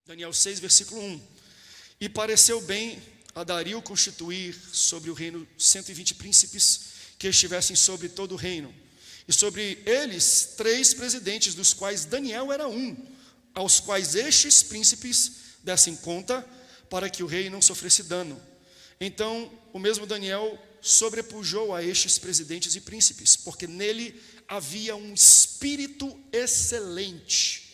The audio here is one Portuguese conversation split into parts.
Daniel 6, versículo 1. E pareceu bem a Dario constituir sobre o reino 120 príncipes que estivessem sobre todo o reino, e sobre eles 3 presidentes, dos quais Daniel era um, aos quais estes príncipes dessem conta, para que o rei não sofresse dano. Então o mesmo Daniel sobrepujou a estes presidentes e príncipes, porque nele havia um espírito excelente.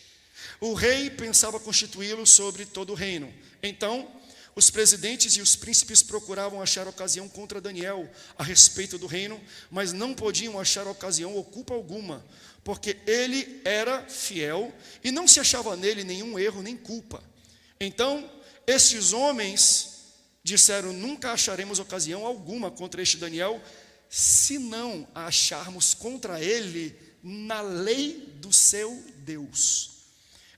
O rei pensava constituí-lo sobre todo o reino. Então os presidentes e os príncipes procuravam achar ocasião contra Daniel a respeito do reino, mas não podiam achar ocasião ou culpa alguma, porque ele era fiel e não se achava nele nenhum erro nem culpa. Então estes homens disseram: nunca acharemos ocasião alguma contra este Daniel, se não a acharmos contra ele na lei do seu Deus.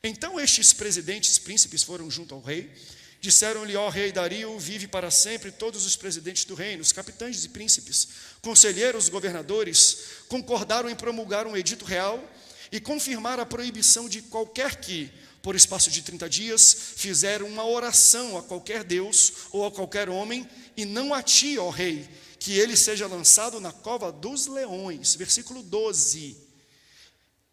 Então estes presidentes, príncipes, foram junto ao rei. Disseram-lhe: ó rei Dario, vive para sempre. Todos os presidentes do reino, os capitães e príncipes, conselheiros, governadores, concordaram em promulgar um edito real e confirmar a proibição de qualquer que, por espaço de 30 dias, fizeram uma oração a qualquer Deus ou a qualquer homem, e não a ti, ó rei, que ele seja lançado na cova dos leões. Versículo 12.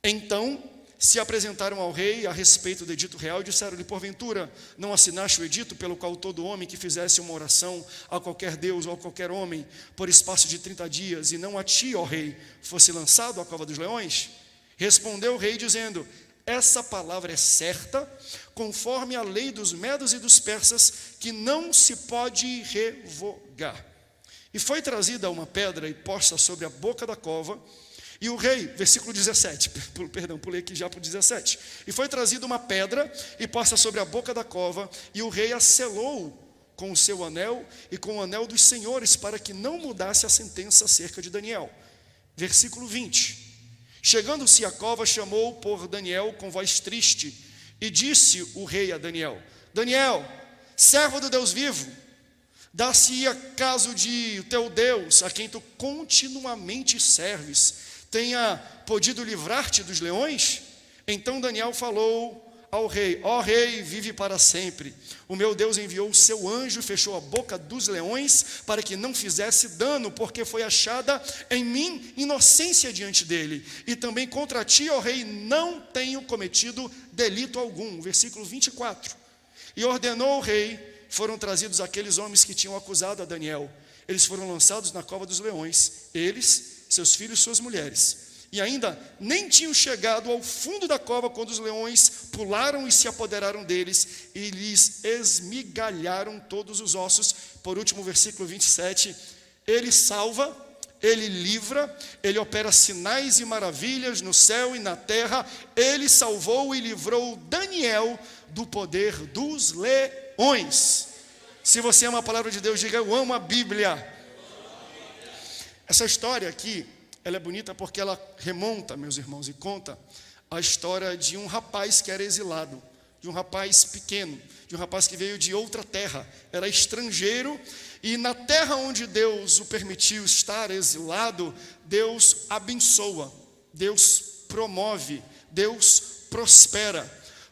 Então se apresentaram ao rei a respeito do edito real e disseram-lhe: porventura não assinaste o edito pelo qual todo homem que fizesse uma oração a qualquer Deus ou a qualquer homem por espaço de 30 dias, e não a ti, ó rei, fosse lançado à cova dos leões? Respondeu o rei dizendo: essa palavra é certa, conforme a lei dos medos e dos persas, que não se pode revogar. E foi trazida uma pedra e posta sobre a boca da cova. E o rei, versículo 17, perdão, pulei aqui já para o 17. E foi trazida uma pedra e posta sobre a boca da cova, e o rei a selou com o seu anel e com o anel dos senhores, para que não mudasse a sentença acerca de Daniel. Versículo 20. Chegando-se à cova, chamou por Daniel com voz triste, e disse o rei a Daniel: Daniel, servo do Deus vivo, dá-se-ia caso de o teu Deus, a quem tu continuamente serves, tenha podido livrar-te dos leões? Então Daniel falou ao rei: ó rei, vive para sempre. O meu Deus enviou o seu anjo e fechou a boca dos leões para que não fizesse dano, porque foi achada em mim inocência diante dele. E também contra ti, ó rei, não tenho cometido delito algum. Versículo 24. E ordenou o rei, foram trazidos aqueles homens que tinham acusado a Daniel. Eles foram lançados na cova dos leões, eles, seus filhos e suas mulheres. E ainda nem tinham chegado ao fundo da cova quando os leões pularam e se apoderaram deles e lhes esmigalharam todos os ossos. Por último, versículo 27, ele salva, ele livra, ele opera sinais e maravilhas no céu e na terra. Ele salvou e livrou Daniel do poder dos leões. Se você ama a palavra de Deus, diga: eu amo a Bíblia. Essa história aqui, ela é bonita porque ela remonta, meus irmãos, e conta a história de um rapaz que era exilado, de um rapaz pequeno, de um rapaz que veio de outra terra, era estrangeiro, e na terra onde Deus o permitiu estar exilado, Deus abençoa, Deus promove, Deus prospera,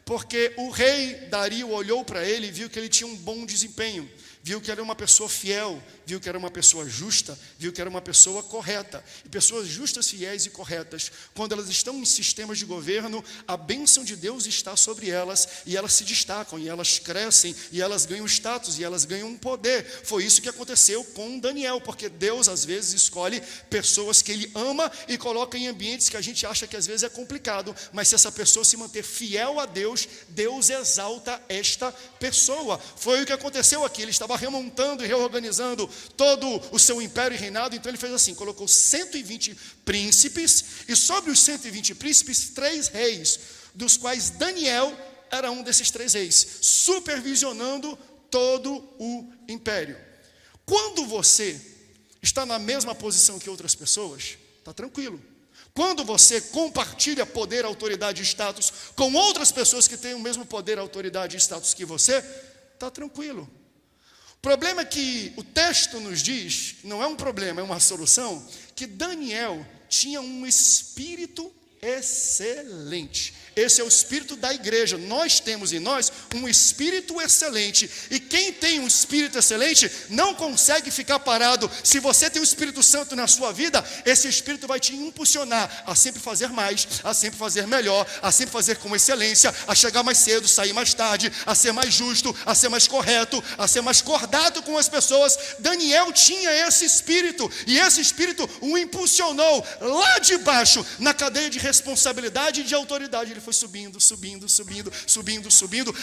porque o rei Dario olhou para ele e viu que ele tinha um bom desempenho, viu que era uma pessoa fiel, viu que era uma pessoa justa, viu que era uma pessoa correta. E pessoas justas, fiéis e corretas, quando elas estão em sistemas de governo, a bênção de Deus está sobre elas, e elas se destacam, e elas crescem, e elas ganham status, e elas ganham um poder. Foi isso que aconteceu com Daniel, porque Deus às vezes escolhe pessoas que Ele ama e coloca em ambientes que a gente acha que às vezes é complicado, mas se essa pessoa se manter fiel a Deus, Deus exalta esta pessoa. Foi o que aconteceu aqui. Ele estava remontando e reorganizando todo o seu império e reinado. Então ele fez assim, colocou 120 príncipes, e sobre os 120 príncipes, 3 reis, dos quais Daniel era um desses 3 reis, supervisionando todo o império. Quando você está na mesma posição que outras pessoas, está tranquilo. Quando você compartilha poder, autoridade e status com outras pessoas que têm o mesmo poder, autoridade e status que você, está tranquilo. O problema é que o texto nos diz, não é um problema, é uma solução, que Daniel tinha um espírito excelente. Esse é o espírito da igreja. Nós temos em nós um espírito excelente. E quem tem um espírito excelente não consegue ficar parado. Se você tem o Espírito Santo na sua vida, esse espírito vai te impulsionar a sempre fazer mais, a sempre fazer melhor, a sempre fazer com excelência, a chegar mais cedo, sair mais tarde, a ser mais justo, a ser mais correto, a ser mais cordato com as pessoas. Daniel tinha esse espírito, e esse espírito o impulsionou lá de baixo, na cadeia de responsabilidade e de autoridade. Ele foi subindo,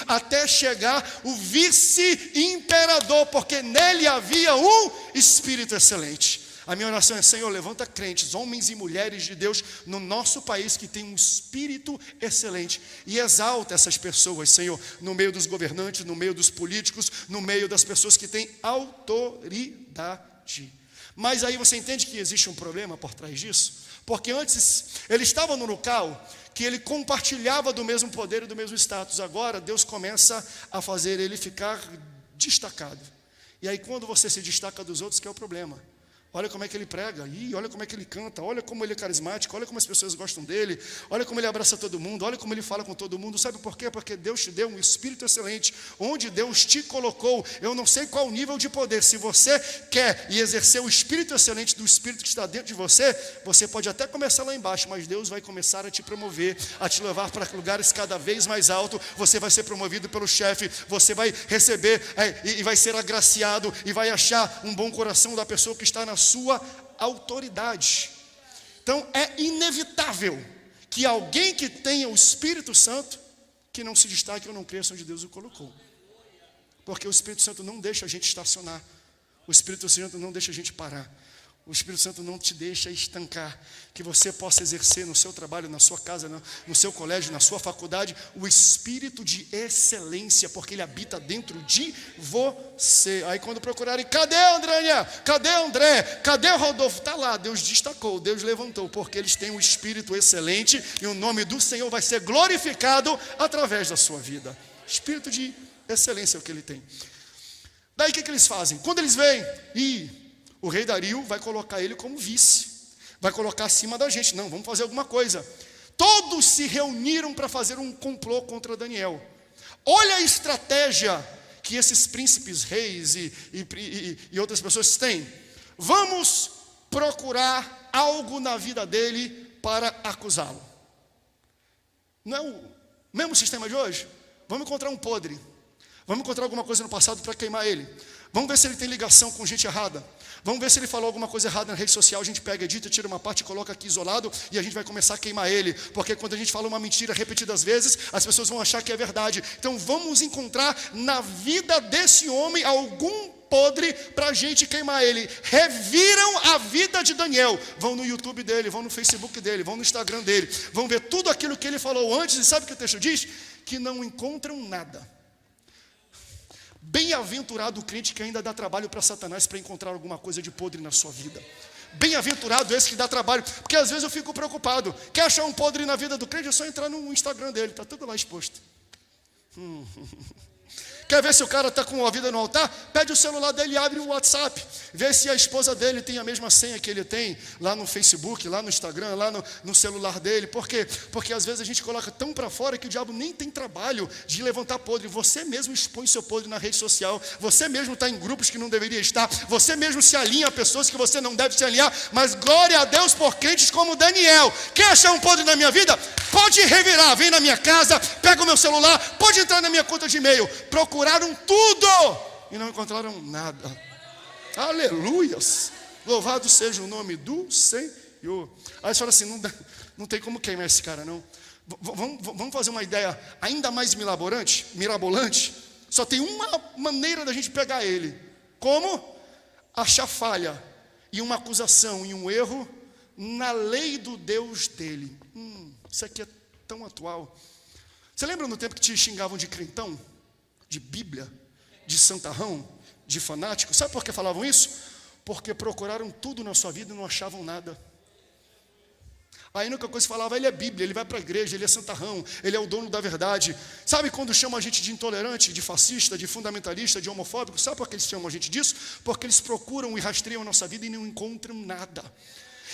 até chegar o vice-imperador, porque nele havia um espírito excelente. A minha oração é: Senhor, levanta crentes, homens e mulheres de Deus no nosso país que tem um espírito excelente, e exalta essas pessoas, Senhor, no meio dos governantes, no meio dos políticos, no meio das pessoas que têm autoridade. Mas aí você entende que existe um problema por trás disso? Porque antes ele estava no local que ele compartilhava do mesmo poder e do mesmo status. Agora Deus começa a fazer ele ficar destacado. E aí quando você se destaca dos outros, que é o problema. Olha como é que ele prega, olha como é que ele canta, olha como ele é carismático, olha como as pessoas gostam dele, olha como ele abraça todo mundo, olha como ele fala com todo mundo. Sabe por quê? Porque Deus te deu um espírito excelente, onde Deus te colocou. Eu não sei qual nível de poder. Se você quer e exercer o espírito excelente do espírito que está dentro de você, você pode até começar lá embaixo, mas Deus vai começar a te promover, a te levar para lugares cada vez mais altos. Você vai ser promovido pelo chefe, você vai receber e vai ser agraciado, e vai achar um bom coração da pessoa que está na sua autoridade. Então é inevitável que alguém que tenha o Espírito Santo, que não se destaque ou não cresça onde Deus o colocou. Porque o Espírito Santo não deixa a gente estacionar, o Espírito Santo não deixa a gente parar, o Espírito Santo não te deixa estancar. Que você possa exercer no seu trabalho, na sua casa, no seu colégio, na sua faculdade, o espírito de excelência, porque ele habita dentro de você. Aí quando procurarem: cadê a Andrânia? Cadê o André? Cadê o Rodolfo? Está lá, Deus destacou, Deus levantou, porque eles têm um espírito excelente, e o nome do Senhor vai ser glorificado através da sua vida. Espírito de excelência é o que ele tem. Daí o que eles fazem? Quando eles veem, o rei Dario vai colocar ele como vice, vai colocar acima da gente. Não, vamos fazer alguma coisa. Todos se reuniram para fazer um complô contra Daniel. Olha a estratégia que esses príncipes, reis e outras pessoas têm. Vamos procurar algo na vida dele para acusá-lo. Não é o mesmo sistema de hoje? Vamos encontrar um podre, vamos encontrar alguma coisa no passado para queimar ele. Vamos ver se ele tem ligação com gente errada. Vamos ver se ele falou alguma coisa errada na rede social. A gente pega, edita, tira uma parte e coloca aqui isolado, e a gente vai começar a queimar ele. Porque quando a gente fala uma mentira repetidas vezes, as pessoas vão achar que é verdade. Então vamos encontrar na vida desse homem algum podre para a gente queimar ele. Reviram a vida de Daniel. Vão no YouTube dele, vão no Facebook dele, vão no Instagram dele, vão ver tudo aquilo que ele falou antes. E sabe o que o texto diz? Que não encontram nada. Bem-aventurado o crente que ainda dá trabalho para Satanás para encontrar alguma coisa de podre na sua vida. Bem-aventurado esse que dá trabalho, porque às vezes eu fico preocupado. Quer achar um podre na vida do crente? É só entrar no Instagram dele, está tudo lá exposto. Quer ver se o cara está com a vida no altar? Pede o celular dele e abre o WhatsApp. Vê se a esposa dele tem a mesma senha que ele tem lá no Facebook, lá no Instagram, lá no celular dele. Por quê? Porque às vezes a gente coloca tão para fora que o diabo nem tem trabalho de levantar podre. Você mesmo expõe seu podre na rede social. Você mesmo está em grupos que não deveria estar. Você mesmo se alinha a pessoas que você não deve se alinhar. Mas glória a Deus por crentes como Daniel. Quer achar um podre na minha vida? Pode revirar. Vem na minha casa, pega o meu celular, pode entrar na minha conta de e-mail. Procuraram tudo e não encontraram nada. Aleluias. Louvado seja o nome do Senhor. Aí você fala assim: não tem como queimar esse cara, não. Vamos fazer uma ideia ainda mais mirabolante. Só tem uma maneira da gente pegar ele. Como? Achar falha e uma acusação e um erro na lei do Deus dele. Isso aqui é tão atual. Você lembra no tempo que te xingavam de crentão? De Bíblia? De santarrão? De fanático? Sabe por que falavam isso? Porque procuraram tudo na sua vida e não achavam nada. A única coisa que falava: ele é Bíblia, ele vai para a igreja, ele é santarrão, ele é o dono da verdade. Sabe quando chamam a gente de intolerante, de fascista, de fundamentalista, de homofóbico? Sabe por que eles chamam a gente disso? Porque eles procuram e rastreiam a nossa vida e não encontram nada.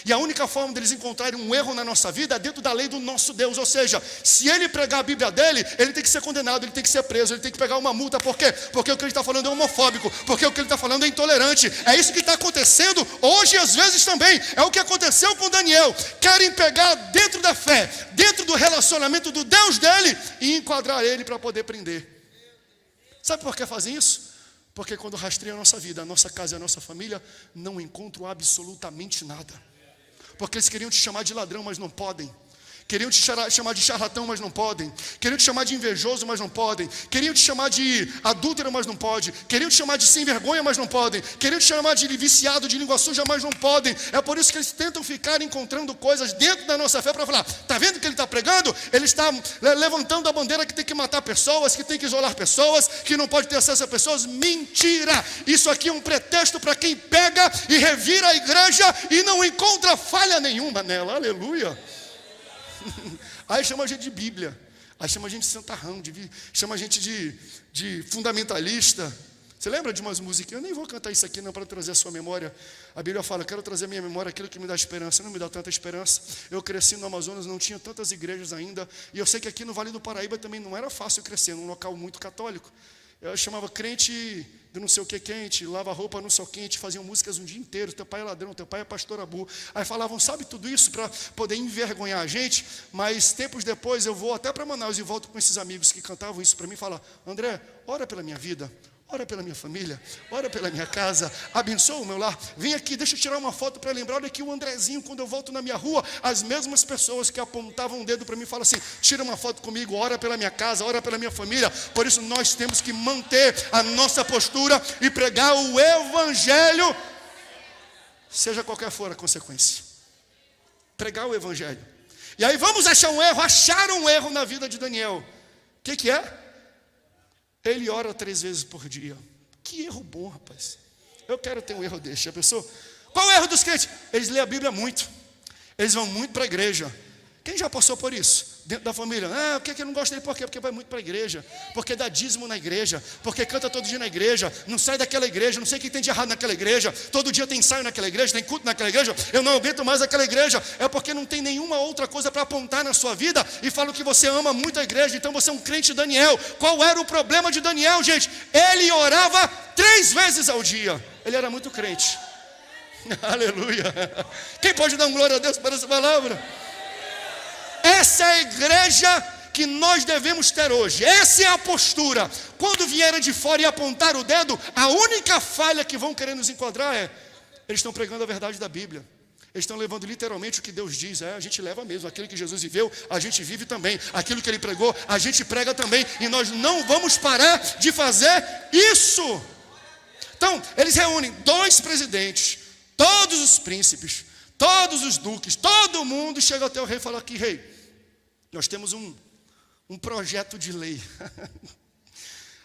E a única forma deles encontrarem um erro na nossa vida é dentro da lei do nosso Deus. Ou seja, se ele pregar a Bíblia dele, ele tem que ser condenado, ele tem que ser preso, ele tem que pegar uma multa. Por quê? Porque o que ele está falando é homofóbico, porque o que ele está falando é intolerante. É isso que está acontecendo hoje, às vezes também. É o que aconteceu com Daniel. Querem pegar dentro da fé, dentro do relacionamento do Deus dele, e enquadrar ele para poder prender. Sabe por que fazem isso? Porque quando rastreiam a nossa vida, a nossa casa e a nossa família, não encontram absolutamente nada. Porque eles queriam te chamar de ladrão, mas não podem. Queriam te chamar de charlatão, mas não podem. Queriam te chamar de invejoso, mas não podem. Queriam te chamar de adúltero, mas não pode. Queriam te chamar de sem vergonha, mas não podem. Queriam te chamar de viciado, de língua suja, mas não podem. É por isso que eles tentam ficar encontrando coisas dentro da nossa fé para falar: está vendo que ele está pregando? Ele está levantando a bandeira que tem que matar pessoas, que tem que isolar pessoas, que não pode ter acesso a pessoas. Mentira! Isso aqui é um pretexto para quem pega e revira a igreja e não encontra falha nenhuma nela. Aleluia! Aí chama a gente de Bíblia, aí chama a gente de santarrão, chama a gente de fundamentalista. Você lembra de umas musiquinhas? Eu nem vou cantar isso aqui não, para trazer a sua memória. A Bíblia fala: quero trazer à minha memória aquilo que me dá esperança. Não me dá tanta esperança. Eu cresci no Amazonas, não tinha tantas igrejas ainda. E eu sei que aqui no Vale do Paraíba também não era fácil crescer, num local muito católico. Eu chamava crente de não sei o que quente, lava roupa no sol quente, faziam músicas um dia inteiro: teu pai é ladrão, teu pai é pastor Abu. Aí falavam, sabe, tudo isso para poder envergonhar a gente. Mas tempos depois eu vou até para Manaus e volto com esses amigos que cantavam isso para mim e falam: André, ora pela minha vida, ora pela minha família, ora pela minha casa, abençoa o meu lar. Vem aqui, deixa eu tirar uma foto para lembrar. Olha aqui o Andrezinho, quando eu volto na minha rua, as mesmas pessoas que apontavam o dedo para mim falam assim: tira uma foto comigo, ora pela minha casa, ora pela minha família. Por isso nós temos que manter a nossa postura e pregar o Evangelho, seja qualquer for a consequência. Pregar o Evangelho. E aí vamos achar um erro. Acharam um erro na vida de Daniel. O que é? Ele ora 3 vezes por dia. Que erro bom, rapaz. Eu quero ter um erro desse. Já pensou? Qual é o erro dos crentes? Eles lêem a Bíblia muito. Eles vão muito para a igreja. Quem já passou por isso? Dentro da família. Ah, por que eu não gosto dele? Por quê? Porque vai muito para a igreja. Porque dá dízimo na igreja. Porque canta todo dia na igreja. Não sai daquela igreja. Não sei o que tem de errado naquela igreja. Todo dia tem ensaio naquela igreja. Tem culto naquela igreja. Eu não aguento mais aquela igreja. É porque não tem nenhuma outra coisa para apontar na sua vida. E fala que você ama muito a igreja. Então você é um crente Daniel. Qual era o problema de Daniel, gente? Ele orava 3 vezes ao dia. Ele era muito crente. Aleluia. Quem pode dar um glória a Deus para essa palavra? Essa é a igreja que nós devemos ter hoje. Essa é a postura. Quando vierem de fora e apontar o dedo, a única falha que vão querer nos enquadrar é: eles estão pregando a verdade da Bíblia. Eles estão levando literalmente o que Deus diz. A gente leva mesmo. Aquilo que Jesus viveu, a gente vive também. Aquilo que Ele pregou, a gente prega também. E nós não vamos parar de fazer isso. Então, eles reúnem 2 presidentes, todos os príncipes, todos os duques, todo mundo chega até o rei e fala aqui: rei, nós temos um projeto de lei.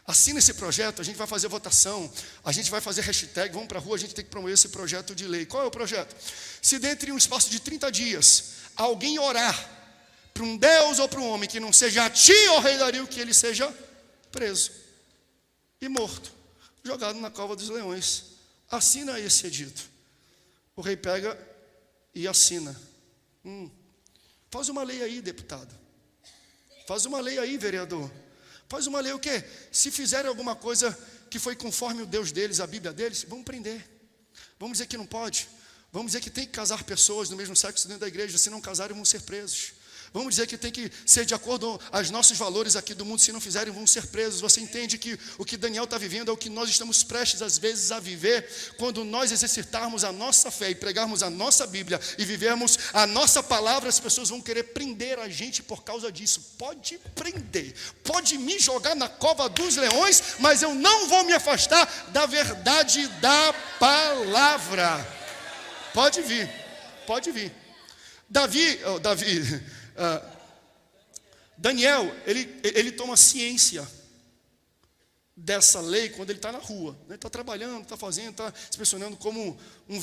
Assina esse projeto, a gente vai fazer votação, a gente vai fazer hashtag, vamos para a rua, a gente tem que promover esse projeto de lei. Qual é o projeto? Se dentro de um espaço de 30 dias, alguém orar para um Deus ou para um homem que não seja a ti, ó rei Dario, que ele seja preso e morto, jogado na cova dos leões. Assina esse edito. O rei pega e assina. Faz uma lei aí, deputado. Faz uma lei aí, vereador. Faz uma lei o quê? Se fizerem alguma coisa que foi conforme o Deus deles, a Bíblia deles, vamos prender. Vamos dizer que não pode. Vamos dizer que tem que casar pessoas do mesmo sexo dentro da igreja. Se não casarem, vão ser presos. Vamos dizer que tem que ser de acordo aos nossos valores aqui do mundo. Se não fizerem, vão ser presos. Você entende que o que Daniel está vivendo é o que nós estamos prestes às vezes a viver, quando nós exercitarmos a nossa fé e pregarmos a nossa Bíblia e vivermos a nossa palavra. As pessoas vão querer prender a gente por causa disso. Pode prender, pode me jogar na cova dos leões, mas eu não vou me afastar da verdade da palavra. Pode vir, pode vir. Daniel, ele toma ciência dessa lei quando ele está na rua. Ele está trabalhando, está fazendo, está se posicionando como um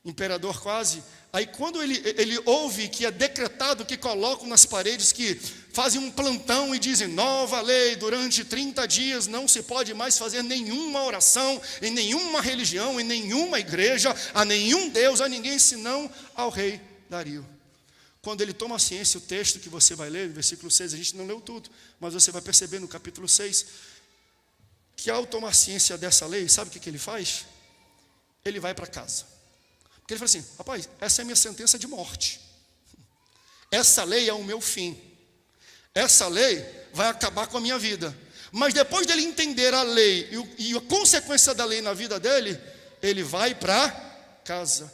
imperador quase. Aí quando ele ouve que é decretado que colocam nas paredes, que fazem um plantão e dizem, nova lei, durante 30 dias não se pode mais fazer nenhuma oração, em nenhuma religião, em nenhuma igreja, a nenhum Deus, a ninguém, senão ao rei Dario. Quando ele toma ciência, o texto que você vai ler, no versículo 6, a gente não leu tudo, mas você vai perceber no capítulo 6, que ao tomar ciência dessa lei, sabe o que ele faz? Ele vai para casa. Porque ele fala assim, rapaz, essa é a minha sentença de morte. Essa lei é o meu fim. Essa lei vai acabar com a minha vida. Mas depois dele entender a lei e a consequência da lei na vida dele, ele vai para casa.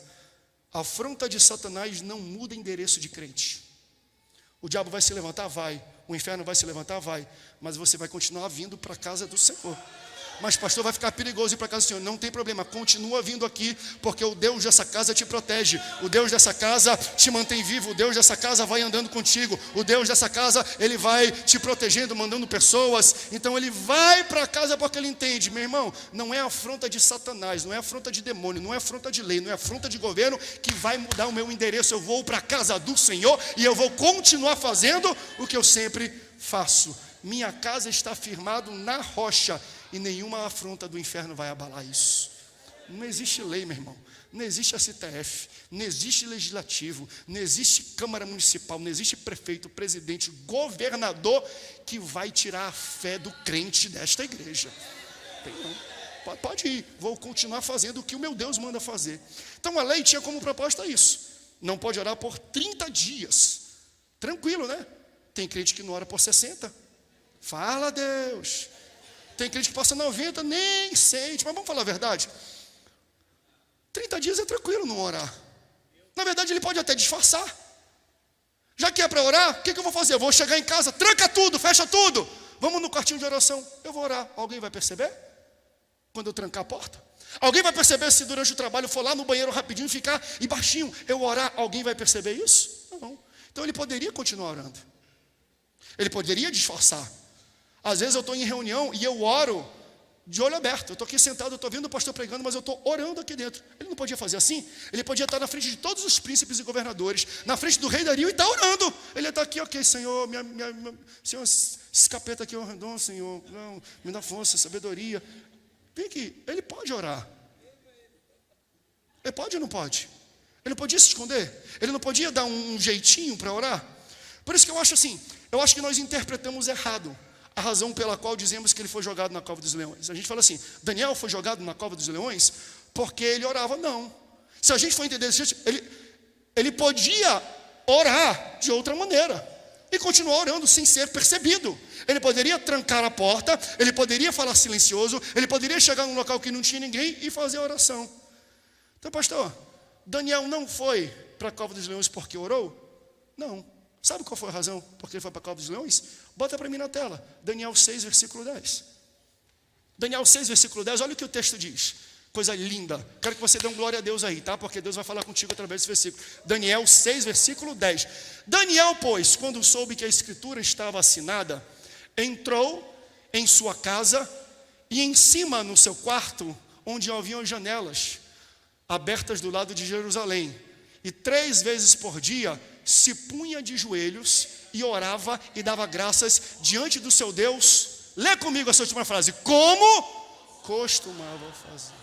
A afronta de Satanás não muda endereço de crente. O diabo vai se levantar? Vai. O inferno vai se levantar? Vai. Mas você vai continuar vindo para a casa do Senhor. Mas pastor, vai ficar perigoso ir para a casa do Senhor. Não tem problema, continua vindo aqui, porque o Deus dessa casa te protege. O Deus dessa casa te mantém vivo. O Deus dessa casa vai andando contigo. O Deus dessa casa, Ele vai te protegendo, mandando pessoas. Então ele vai para casa porque ele entende, meu irmão, não é afronta de Satanás, não é afronta de demônio, não é afronta de lei, não é afronta de governo que vai mudar o meu endereço. Eu vou para a casa do Senhor e eu vou continuar fazendo o que eu sempre faço. Minha casa está firmado na rocha e nenhuma afronta do inferno vai abalar isso. Não existe lei, meu irmão. Não existe STF, não existe legislativo, não existe Câmara Municipal, não existe prefeito, presidente, governador que vai tirar a fé do crente desta igreja. Tem não. Pode ir, vou continuar fazendo o que o meu Deus manda fazer. Então a lei tinha como proposta isso. Não pode orar por 30 dias. Tranquilo, né? Tem crente que não ora por 60. Fala, Deus. Tem crente que passa 90, nem sente. Mas vamos falar a verdade. 30 dias é tranquilo não orar. Na verdade, ele pode até disfarçar. Já que é para orar, o que eu vou fazer? Eu vou chegar em casa, tranca tudo, fecha tudo. Vamos no quartinho de oração. Eu vou orar. Alguém vai perceber? Quando eu trancar a porta? Alguém vai perceber se durante o trabalho eu for lá no banheiro rapidinho, ficar e baixinho, eu orar? Alguém vai perceber isso? Não. Então ele poderia continuar orando. Ele poderia disfarçar. Às vezes eu estou em reunião e eu oro de olho aberto. Eu estou aqui sentado, eu estou vendo o pastor pregando, mas eu estou orando aqui dentro. Ele não podia fazer assim? Ele podia estar na frente de todos os príncipes e governadores, na frente do rei Dario e estar orando. Ele está aqui, ok, Senhor, Senhor, esse capeta aqui é um redom, Senhor, não, me dá força, sabedoria. Vem aqui, ele pode orar. Ele pode ou não pode? Ele não podia se esconder? Ele não podia dar um jeitinho para orar? Por isso que eu acho assim, eu acho que nós interpretamos errado a razão pela qual dizemos que ele foi jogado na cova dos leões. A gente fala assim, Daniel foi jogado na cova dos leões porque ele orava. Não. Se a gente for entender desse jeito, ele podia orar de outra maneira e continuar orando sem ser percebido. Ele poderia trancar a porta, ele poderia falar silencioso, ele poderia chegar num local que não tinha ninguém e fazer a oração. Então, pastor, Daniel não foi para a cova dos leões porque orou? Não. Sabe qual foi a razão porque ele foi para a cova dos leões? Bota para mim na tela, Daniel 6, versículo 10. Daniel 6, versículo 10, olha o que o texto diz. Coisa linda. Quero que você dê um glória a Deus aí, tá? Porque Deus vai falar contigo através desse versículo. Daniel 6, versículo 10. Daniel, pois, quando soube que a escritura estava assinada, entrou em sua casa e em cima no seu quarto, onde haviam janelas abertas do lado de Jerusalém. E 3 vezes por dia se punha de joelhos e orava e dava graças diante do seu Deus. Lê comigo essa última frase. Como costumava fazer.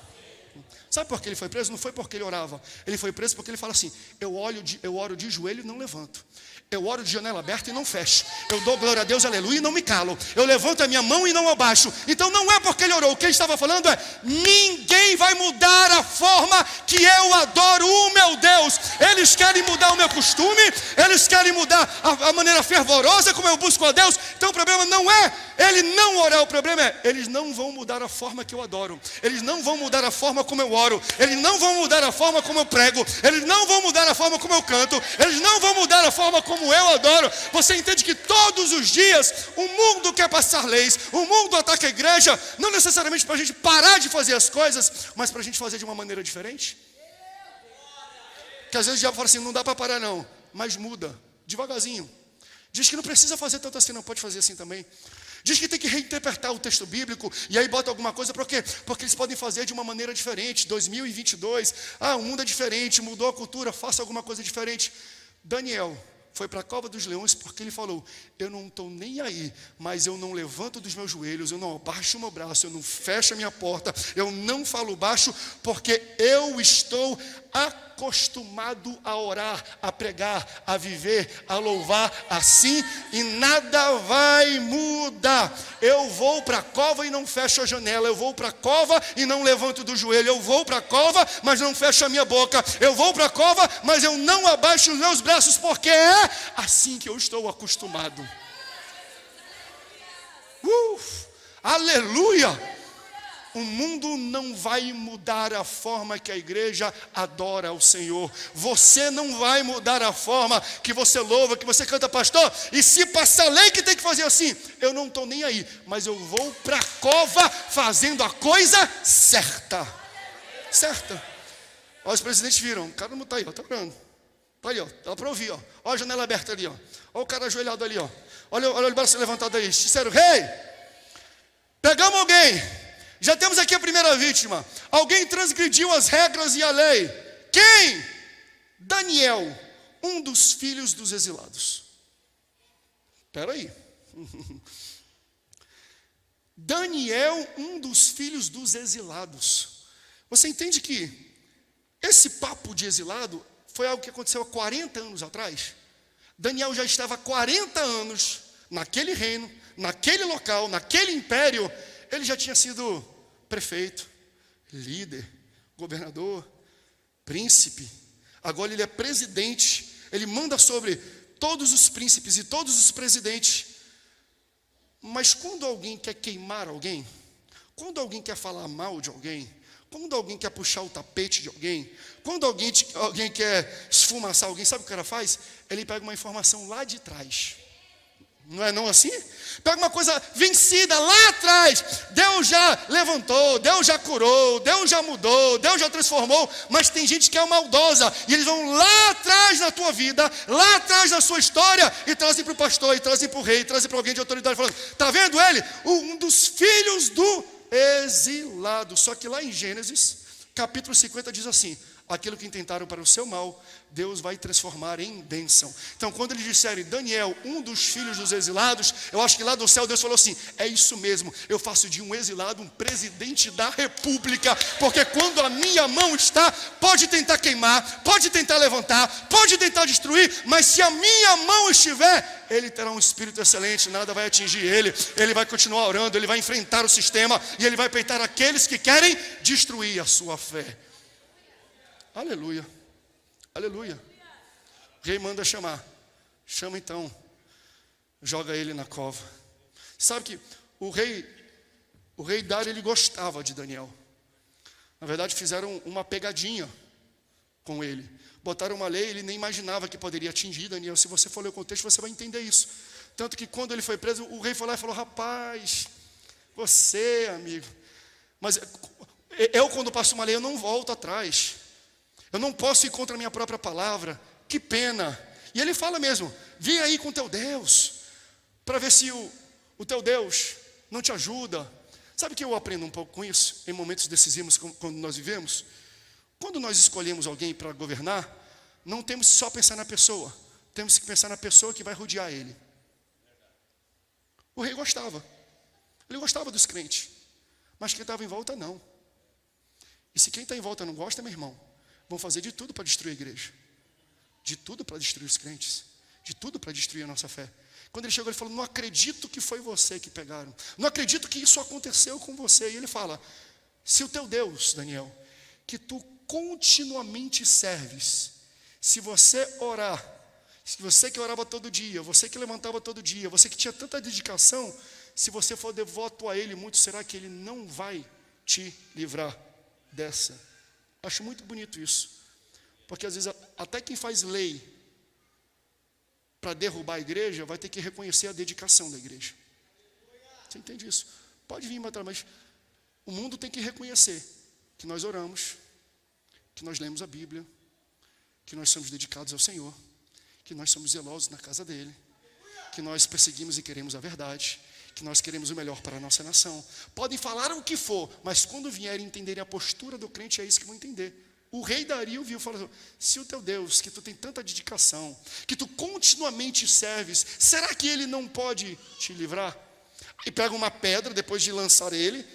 Sabe por que ele foi preso? Não foi porque ele orava. Ele foi preso porque ele fala assim, eu oro de joelho e não levanto. Eu oro de janela aberta e não fecho. Eu dou glória a Deus, aleluia, e não me calo. Eu levanto a minha mão e não abaixo. Então não é porque ele orou. O que ele estava falando é, ninguém vai mudar a forma que eu adoro o meu Deus. Eles querem mudar o meu costume, eles querem mudar a maneira fervorosa como eu busco a Deus. Então o problema não é ele não orar, o problema é, eles não vão mudar a forma que eu adoro. Eles não vão mudar a forma como eu oro. Eles não vão mudar a forma como eu prego. Eles não vão mudar a forma como eu canto. Eles não vão mudar a forma como eu adoro. Você entende que todos os dias o mundo quer passar leis, o mundo ataca a igreja, não necessariamente para a gente parar de fazer as coisas, mas para a gente fazer de uma maneira diferente. Que às vezes o diabo fala assim, não dá para parar não, mas muda, devagarzinho. Diz que não precisa fazer tanto assim, não, pode fazer assim também. Diz que tem que reinterpretar o texto bíblico, e aí bota alguma coisa, por quê? Porque eles podem fazer de uma maneira diferente. 2022, o mundo é diferente, mudou a cultura, faça alguma coisa diferente. Daniel foi para a cova dos leões porque ele falou: eu não estou nem aí, mas eu não levanto dos meus joelhos, eu não abaixo o meu braço, eu não fecho a minha porta, eu não falo baixo, porque eu estou acostumado a orar, a pregar, a viver, a louvar assim, e nada vai mudar. Eu vou para a cova e não fecho a janela, eu vou para a cova e não levanto do joelho, eu vou para a cova, mas não fecho a minha boca, eu vou para a cova, mas eu não abaixo os meus braços, porque é assim que eu estou acostumado. Aleluia! O mundo não vai mudar a forma que a igreja adora ao Senhor. Você não vai mudar a forma que você louva, que você canta, pastor. E se passar lei que tem que fazer assim, eu não estou nem aí, mas eu vou para a cova fazendo a coisa certa. Certa. Olha, os presidentes viram, o cara não está aí, está orando. Está ali, dá para ouvir, olha a janela aberta ali, olha o cara ajoelhado ali, olha o braço levantado aí. Disseram: rei, pegamos alguém. Já temos aqui a primeira vítima. Alguém transgrediu as regras e a lei. Quem? Daniel, um dos filhos dos exilados. Espera aí. Daniel, um dos filhos dos exilados. Você entende que esse papo de exilado foi algo que aconteceu há 40 anos atrás? Daniel já estava há 40 anos naquele reino, naquele local, naquele império. Ele já tinha sido prefeito, líder, governador, príncipe. Agora ele é presidente. Ele manda sobre todos os príncipes e todos os presidentes. Mas quando alguém quer queimar alguém, quando alguém quer falar mal de alguém, quando alguém quer puxar o tapete de alguém, quando alguém quer esfumaçar alguém, sabe o que o cara faz? Ele pega uma informação lá de trás. Não é não assim? Pega uma coisa vencida lá atrás. Deus já levantou, Deus já curou, Deus já mudou, Deus já transformou. Mas tem gente que é maldosa, e eles vão lá atrás na tua vida, lá atrás na sua história, e trazem para o pastor, e trazem para o rei, e trazem para alguém de autoridade, falando: está vendo ele? Um dos filhos do exilado. Só que lá em Gênesis, capítulo 50, diz assim: aquilo que intentaram para o seu mal, Deus vai transformar em bênção. Então, quando eles disserem Daniel, um dos filhos dos exilados, eu acho que lá do céu Deus falou assim: é isso mesmo, eu faço de um exilado um presidente da república, porque quando a minha mão está, pode tentar queimar, pode tentar levantar, pode tentar destruir, mas se a minha mão estiver, ele terá um espírito excelente, nada vai atingir ele vai continuar orando, ele vai enfrentar o sistema, e ele vai peitar aqueles que querem destruir a sua fé. Aleluia, aleluia. O rei manda chamar. Chama então, joga ele na cova. Sabe que o rei Dário, ele gostava de Daniel. Na verdade, fizeram uma pegadinha com ele. Botaram uma lei, ele nem imaginava que poderia atingir Daniel. Se você for ler o contexto, você vai entender isso. Tanto que quando ele foi preso, o rei foi lá e falou: rapaz, você, amigo, mas eu quando passo uma lei, eu não volto atrás. Eu não posso ir contra a minha própria palavra. Que pena. E ele fala mesmo: vem aí com teu Deus, para ver se o teu Deus não te ajuda. Sabe que eu aprendo um pouco com isso, em momentos decisivos quando nós vivemos? Quando nós escolhemos alguém para governar, não temos que só pensar na pessoa, temos que pensar na pessoa que vai rodear ele. O rei gostava. Ele gostava dos crentes. Mas quem estava em volta, não. E se quem está em volta não gosta, meu irmão, vão fazer de tudo para destruir a igreja, de tudo para destruir os crentes, de tudo para destruir a nossa fé. Quando ele chegou, ele falou: não acredito que foi você que pegaram, não acredito que isso aconteceu com você. E ele fala: se o teu Deus, Daniel, que tu continuamente serves, se você orar, se você que orava todo dia, você que levantava todo dia, você que tinha tanta dedicação, se você for devoto a ele muito, será que ele não vai te livrar dessa? Acho muito bonito isso, porque às vezes até quem faz lei para derrubar a igreja vai ter que reconhecer a dedicação da igreja. Você entende isso? Pode vir matar, mas o mundo tem que reconhecer que nós oramos, que nós lemos a Bíblia, que nós somos dedicados ao Senhor, que nós somos zelosos na casa dele, que nós perseguimos e queremos a verdade, que nós queremos o melhor para a nossa nação. Podem falar o que for, mas quando vierem entenderem a postura do crente, é isso que vão entender. O rei Dario viu e falou: se o teu Deus, que tu tem tanta dedicação, que tu continuamente serves, será que ele não pode te livrar? E pega uma pedra, depois de lançar ele,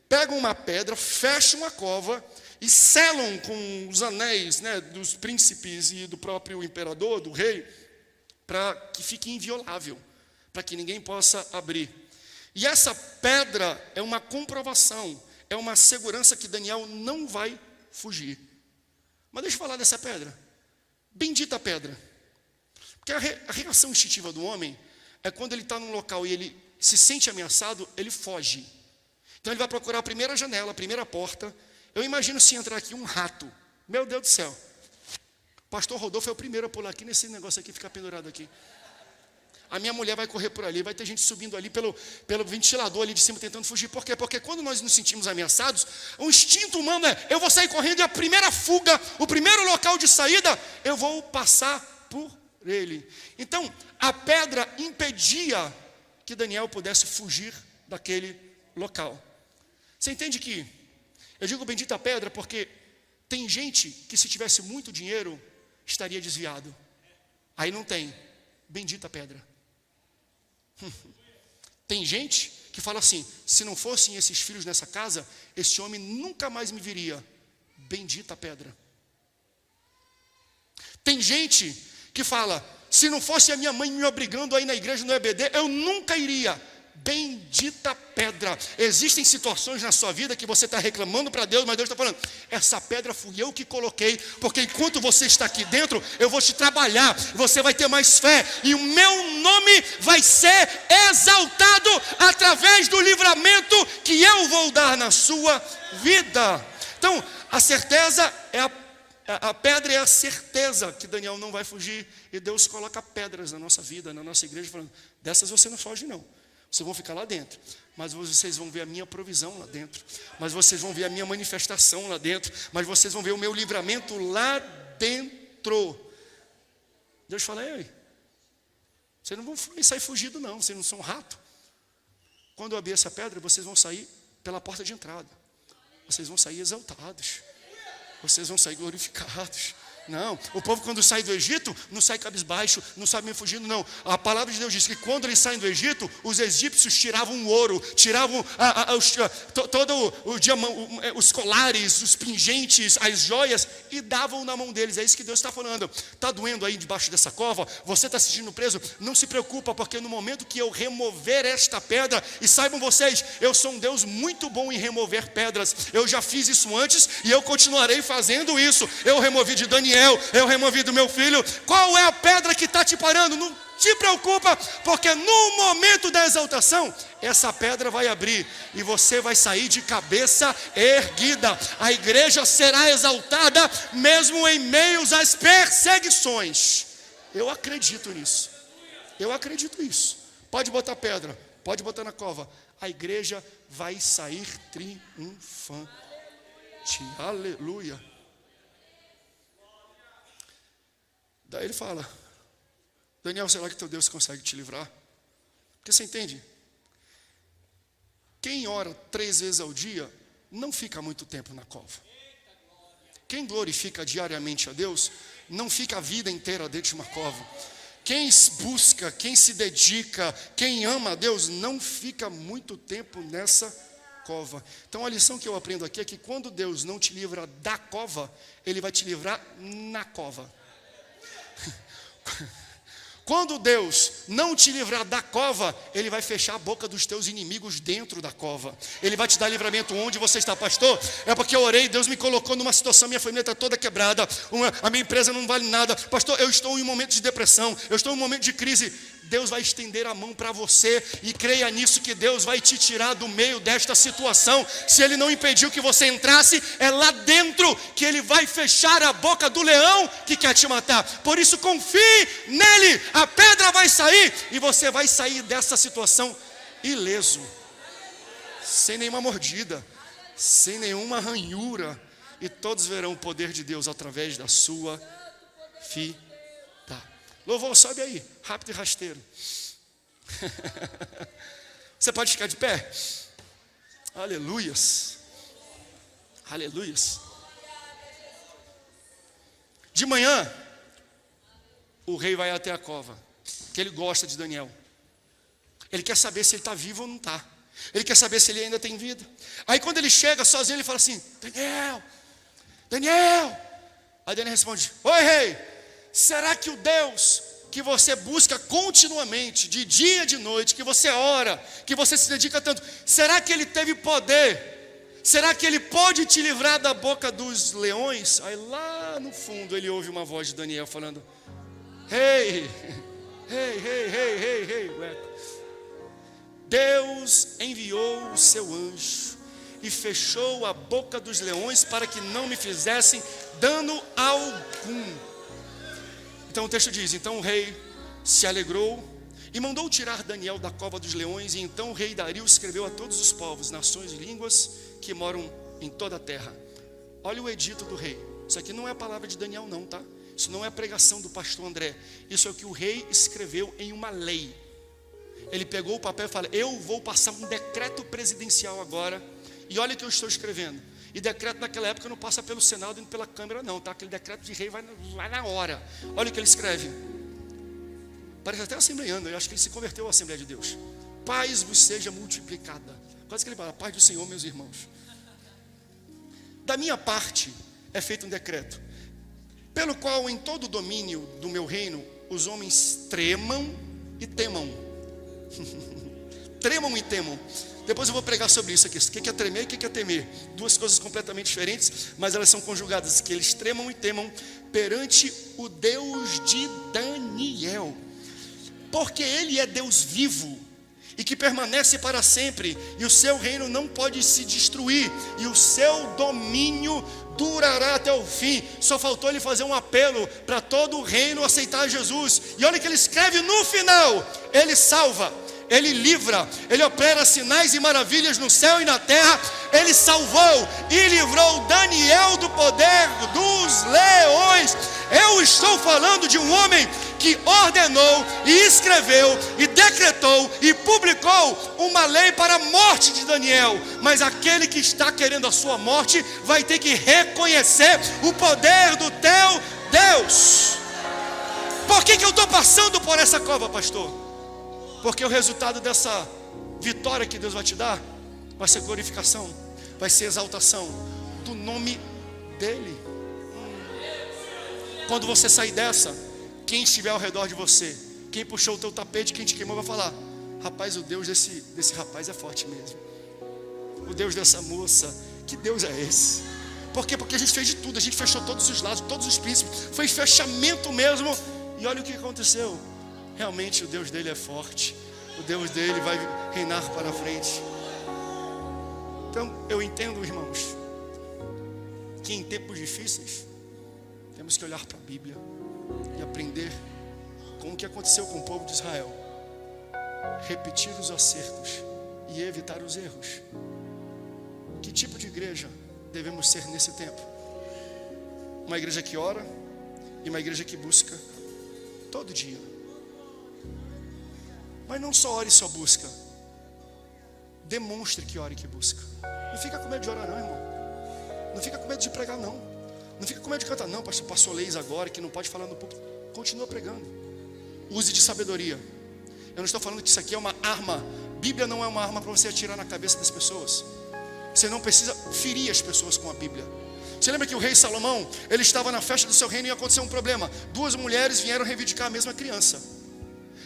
pegam uma pedra, fecham a cova e selam com os anéis, né, dos príncipes e do próprio imperador, do rei, para que fique inviolável, para que ninguém possa abrir. E essa pedra é uma comprovação, é uma segurança que Daniel não vai fugir. Mas deixa eu falar dessa pedra. Bendita pedra. Porque a reação instintiva do homem é quando ele está num local e ele se sente ameaçado, ele foge. Então ele vai procurar a primeira janela, a primeira porta. Eu imagino se entrar aqui um rato. Meu Deus do céu. O pastor Rodolfo é o primeiro a pular aqui nesse negócio aqui, ficar pendurado aqui. A minha mulher vai correr por ali, vai ter gente subindo ali pelo ventilador ali de cima tentando fugir. Por quê? Porque quando nós nos sentimos ameaçados, o instinto humano é: eu vou sair correndo e a primeira fuga, o primeiro local de saída, eu vou passar por ele. Então, a pedra impedia que Daniel pudesse fugir daquele local. Você entende que eu digo bendita pedra porque tem gente que, se tivesse muito dinheiro, estaria desviado. Aí não tem. Bendita pedra. Tem gente que fala assim: se não fossem esses filhos nessa casa, esse homem nunca mais me viria. Bendita pedra. Tem gente que fala: se não fosse a minha mãe me obrigando a ir na igreja no EBD, eu nunca iria. Bendita pedra. Existem situações na sua vida que você está reclamando para Deus, mas Deus está falando: essa pedra fui eu que coloquei, porque enquanto você está aqui dentro, eu vou te trabalhar, você vai ter mais fé, e o meu nome vai ser exaltado através do livramento que eu vou dar na sua vida. Então, a certeza é a pedra é a certeza que Daniel não vai fugir, e Deus coloca pedras na nossa vida, na nossa igreja, falando: dessas você não foge não. Vocês vão ficar lá dentro, mas vocês vão ver a minha provisão lá dentro, mas vocês vão ver a minha manifestação lá dentro, mas vocês vão ver o meu livramento lá dentro. Deus fala: ei, vocês não vão sair fugido não, vocês não são rato. Quando eu abrir essa pedra, vocês vão sair pela porta de entrada, vocês vão sair exaltados, vocês vão sair glorificados. Não, o povo quando sai do Egito, não sai cabisbaixo, não sai meio fugindo, não. A palavra de Deus diz que quando eles saem do Egito, os egípcios tiravam o ouro, tiravam todo o diamante, os colares, os pingentes, as joias, e davam na mão deles. É isso que Deus está falando. Está doendo aí debaixo dessa cova? Você está se sentindo preso? Não se preocupa, porque no momento que eu remover esta pedra, e saibam vocês, eu sou um Deus muito bom em remover pedras. Eu já fiz isso antes e eu continuarei fazendo isso. Eu removi de Daniel, eu removi do meu filho. Qual é a pedra que está te parando? Não te preocupa, porque no momento da exaltação, essa pedra vai abrir e você vai sair de cabeça erguida. A igreja será exaltada mesmo em meio às perseguições. Eu acredito nisso. Eu acredito nisso. Pode botar pedra, pode botar na cova. A igreja vai sair triunfante. Aleluia. Daí ele fala: Daniel, será que teu Deus consegue te livrar? Porque você entende? Quem ora 3 vezes ao dia não fica muito tempo na cova. Quem glorifica diariamente a Deus não fica a vida inteira dentro de uma cova. Quem busca, quem se dedica, quem ama a Deus não fica muito tempo nessa cova. Então a lição que eu aprendo aqui é que quando Deus não te livra da cova, Ele vai te livrar na cova. Quando Deus não te livrar da cova, Ele vai fechar a boca dos teus inimigos dentro da cova. Ele vai te dar livramento onde você está. Pastor, é porque eu orei, Deus me colocou numa situação, minha família está toda quebrada, a minha empresa não vale nada. Pastor, eu estou em um momento de depressão, eu estou em um momento de crise. Deus vai estender a mão para você, e creia nisso, que Deus vai te tirar do meio desta situação. Se Ele não impediu que você entrasse, é lá dentro que Ele vai fechar a boca do leão que quer te matar. Por isso confie nele, a pedra vai sair e você vai sair dessa situação ileso, sem nenhuma mordida, sem nenhuma ranhura, e todos verão o poder de Deus através da sua vida. Louvor, sobe aí, rápido e rasteiro. Você pode ficar de pé? Aleluias. Aleluias. De manhã, o rei vai até a cova, que ele gosta de Daniel. Ele quer saber se ele está vivo ou não está. Ele quer saber se ele ainda tem vida. Aí quando ele chega sozinho, ele fala assim: Daniel, Daniel. Aí Daniel responde: oi rei, será que o Deus que você busca continuamente, de dia e de noite, que você ora, que você se dedica tanto, será que ele teve poder? Será que ele pode te livrar da boca dos leões? Aí lá no fundo ele ouve uma voz de Daniel falando: Ei, Deus enviou o seu anjo e fechou a boca dos leões para que não me fizessem dano algum. Então o texto diz: então o rei se alegrou e mandou tirar Daniel da cova dos leões. E então o rei Dario escreveu a todos os povos, nações e línguas que moram em toda a terra. Olha o edito do rei. Isso aqui não é a palavra de Daniel não, tá? Isso não é a pregação do pastor André. Isso é o que o rei escreveu em uma lei. Ele pegou o papel e falou: eu vou passar um decreto presidencial agora, e olha o que eu estou escrevendo. E decreto naquela época não passa pelo Senado e pela Câmara não, tá? Aquele decreto de rei vai na hora. Olha o que ele escreve. Parece até assembleiano, eu acho que ele se converteu à Assembleia de Deus. Paz vos seja multiplicada. Quase que ele fala: paz do Senhor, meus irmãos. Da minha parte é feito um decreto, pelo qual em todo o domínio do meu reino os homens tremam e temam. Tremam e temam. Depois eu vou pregar sobre isso aqui. O que é tremer e o que é temer? Duas coisas completamente diferentes, mas elas são conjugadas. Que eles tremam e temam perante o Deus de Daniel, porque Ele é Deus vivo e que permanece para sempre, e o seu reino não pode se destruir, e o seu domínio durará até o fim. Só faltou ele fazer um apelo para todo o reino aceitar Jesus. E olha que ele escreve no final: ele salva, ele livra, ele opera sinais e maravilhas no céu e na terra. Ele salvou e livrou Daniel do poder dos leões. Eu estou falando de um homem que ordenou e escreveu e decretou e publicou uma lei para a morte de Daniel. Mas aquele que está querendo a sua morte vai ter que reconhecer o poder do teu Deus. Por que eu estou passando por essa cova, pastor? Porque o resultado dessa vitória que Deus vai te dar vai ser glorificação, vai ser exaltação do nome dEle. Quando você sair dessa, quem estiver ao redor de você, quem puxou o teu tapete, quem te queimou, vai falar: rapaz, o Deus desse rapaz é forte mesmo. O Deus dessa moça, que Deus é esse? Por quê? Porque a gente fez de tudo, a gente fechou todos os lados, todos os príncipes, foi fechamento mesmo. E olha o que aconteceu. Realmente o Deus dele é forte, o Deus dele vai reinar para a frente. Então eu entendo, irmãos, que em tempos difíceis temos que olhar para a Bíblia e aprender com o que aconteceu com o povo de Israel, repetir os acertos e evitar os erros. Que tipo de igreja devemos ser nesse tempo? Uma igreja que ora e uma igreja que busca todo dia. Mas não só ore e só busca, demonstre que ore e que busca. Não fica com medo de orar não, irmão. Não fica com medo de pregar não. Não fica com medo de cantar não, pastor. Passou leis agora que não pode falar no púlpito. Continua pregando. Use de sabedoria. Eu não estou falando que isso aqui é uma arma. Bíblia não é uma arma para você atirar na cabeça das pessoas. Você não precisa ferir as pessoas com a Bíblia. Você lembra que o rei Salomão, ele estava na festa do seu reino e aconteceu um problema. Duas mulheres vieram reivindicar a mesma criança.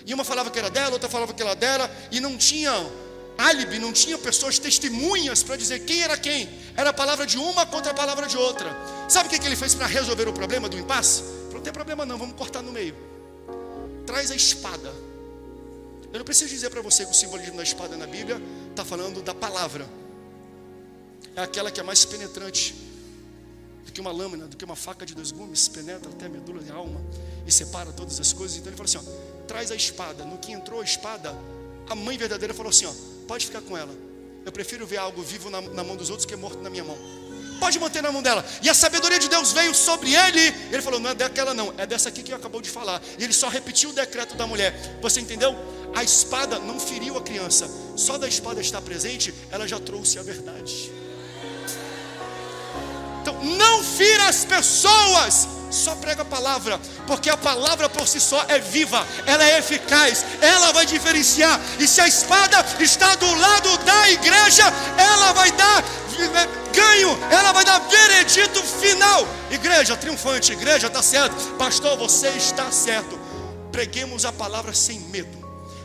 E uma falava que era dela, outra falava que era dela, e não tinha álibi, não tinha pessoas testemunhas para dizer quem era quem. Era a palavra de uma contra a palavra de outra. Sabe o que ele fez para resolver o problema do impasse? Não tem problema não, vamos cortar no meio. Traz a espada. Eu não preciso dizer para você que o simbolismo da espada na Bíblia está falando da palavra. É aquela que é mais penetrante do que uma lâmina, do que uma faca de 2 gumes, penetra até a medula e a alma e separa todas as coisas. Então ele falou assim, ó, traz a espada. No que entrou a espada, a mãe verdadeira falou assim, ó, pode ficar com ela. Eu prefiro ver algo vivo na mão dos outros que morto na minha mão. Pode manter na mão dela. E a sabedoria de Deus veio sobre ele. Ele falou, não é daquela não, é dessa aqui que eu acabou de falar. E ele só repetiu o decreto da mulher. Você entendeu? A espada não feriu a criança. Só da espada estar presente, ela já trouxe a verdade. Então, não fira as pessoas, só prega a palavra, porque a palavra por si só é viva, ela é eficaz, ela vai diferenciar. E se a espada está do lado da igreja, ela vai dar ganho, ela vai dar veredito final. Igreja triunfante, igreja está certo, pastor, você está certo. Preguemos a palavra sem medo,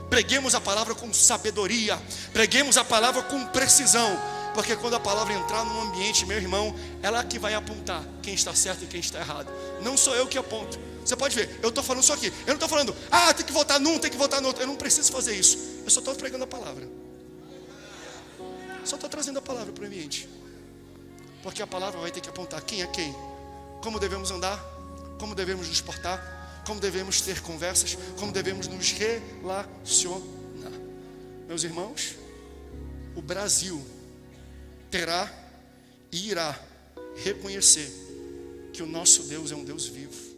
preguemos a palavra com sabedoria, preguemos a palavra com precisão. Porque quando a palavra entrar num ambiente, meu irmão, ela que vai apontar quem está certo e quem está errado. Não sou eu que aponto. Você pode ver, eu estou falando só aqui. Eu não estou falando, tem que votar num, tem que votar no outro. Eu não preciso fazer isso. Eu só estou pregando a palavra. Só estou trazendo a palavra para o ambiente. Porque a palavra vai ter que apontar quem é quem. Como devemos andar, como devemos nos portar, como devemos ter conversas, como devemos nos relacionar. Meus irmãos, o Brasil terá e irá reconhecer que o nosso Deus é um Deus vivo.